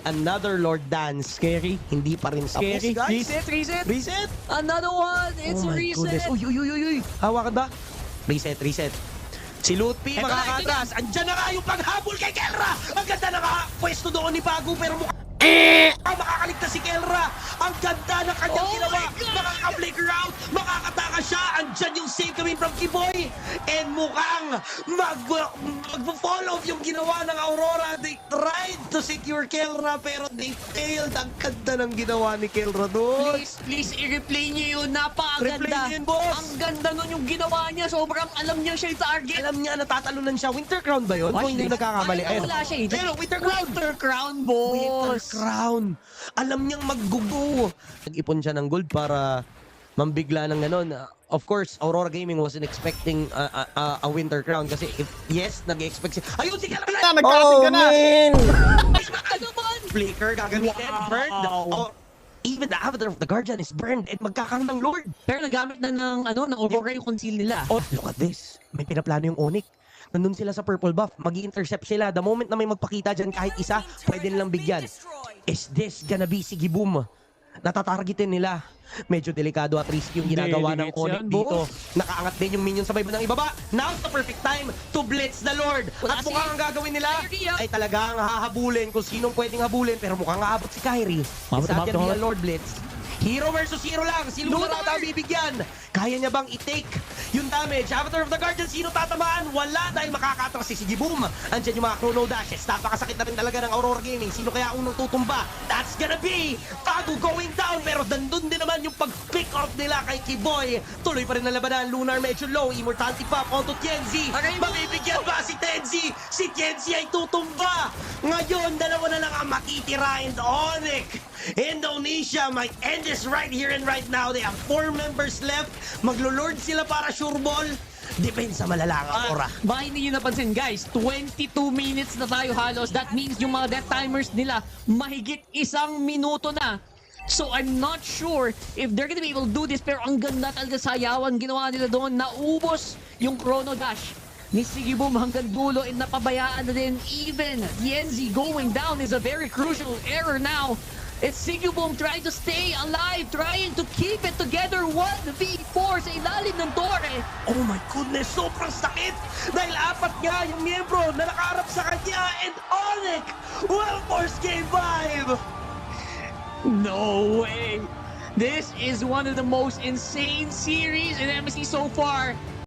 Another Lord dance. Scary. Hindi pa rin Scary. tapos, guys. Reset. Reset. Another one. It's Oh a my reset. goodness. Uy. Hawakan ba? Reset. Si Lutfi Eto na, makakatras. Andyan na nga yung paghabol kay Kelra. Ang ganda na nga. Pwesto doon ni Bago pero makakaligtas si Kelra. Ang ganda ng kanyang Oh ginawa. my God! Makaka-flicker out. Makakataka siya. Andyan yung save coming from Kiboy. And mukhang mag-fall off yung ginawa ng Aurora. They tried to secure Kelra pero they failed. Ang ganda ng ginawa ni Kelra doon. Please, i-replay niyo yun. Replay Napakaganda. niyo yun, boss. Ang ganda nun yung ginawa niya. Sobrang alam niya siya yung target. Alam niya natatalunan siya. Winter Crown ba yun? Watch Kung hindi this. nagkakamali. Ay, wala siya eh. Pero Winter Crown. Winter Crown, Winter boss. Crown. Alam niyang maggugo. Nag-ipon siya ng gold para mambigla ng ganon. Of course, Aurora Gaming wasn't expecting a Winter Crown kasi yes, nag-expect siya. Ayun, si Kalala! Nagkarating ka na! Ano ba? Flicker, gagamitin, Wow. burned. Oh, even the Avatar of the Guardian is burned and magkakaroon ng Lord. Pero nagamit na ng Aurora yung conceal nila. Oh, look at this. May pinaplano yung Onyx. Nandun sila sa purple buff. Mag-i-intercept sila. The moment na may magpakita dyan kahit isa, pwede nilang bigyan. Is this gonna be si Giboom? Natatargetin nila. Medyo delikado at risky yung ginagawa ng Delicates Onyx yan, dito. boss. Nakaangat din yung minion sa bandang ibaba. Now's the perfect time to blitz the Lord. Wala At si mukhang ang gagawin nila Kyrie, ay talagang hahabulin kung sinong pwedeng habulin. Pero mukhang haabot si Kyrie. Mabot Sa na atin mabot. ang Lord Blitz. Hero versus hero lang. Sino Lunar! ba ang bibigyan? Kaya niya bang i-take yung damage? Avatar of the Guardian, sino tatamaan? Wala dahil makakatras si Giboom. Andiyan yung mga chrono dashes. Napakasakit na rin talaga ng Aurora Gaming. Sino kaya unang tutumba? That's gonna be Bago going down. Pero dandun din naman yung pag-pick off nila kay Kiboy. Tuloy pa rin ang labanan. Lunar medyo low. Immortality pop onto Tienzi. Aray mo! Mabibigyan ba si Tenzi? Si Tienzi ay tutumba. Ngayon, dalawa na lang ang matitira in Onyx. Indonesia might end this right here and right now. They have 4 members left. Maglo-lord sila para sure ball. Depensa malala ang Aurora. Baka hindi nyo napansin, guys. 22 minutes na tayo halos. That means yung mga death timers nila mahigit 1 minuto na. So I'm not sure if they're gonna be able to do this. Pero ang ganda talaga sayawan ginawa nila doon. Naubos yung chrono dash ni Sigiboom hanggang dulo and napabayaan na din. Even Yenzi going down is a very crucial error now. It's Sigiboom trying to stay alive, trying to keep it together. 1v4 sa ilalim ng torre. Oh my goodness, sobrang sakit! Dahil 4 nga yung miyembro na nakaharap sa kanya and Onyx will force game 5! No way. This is one of the most insane series in MSC so far.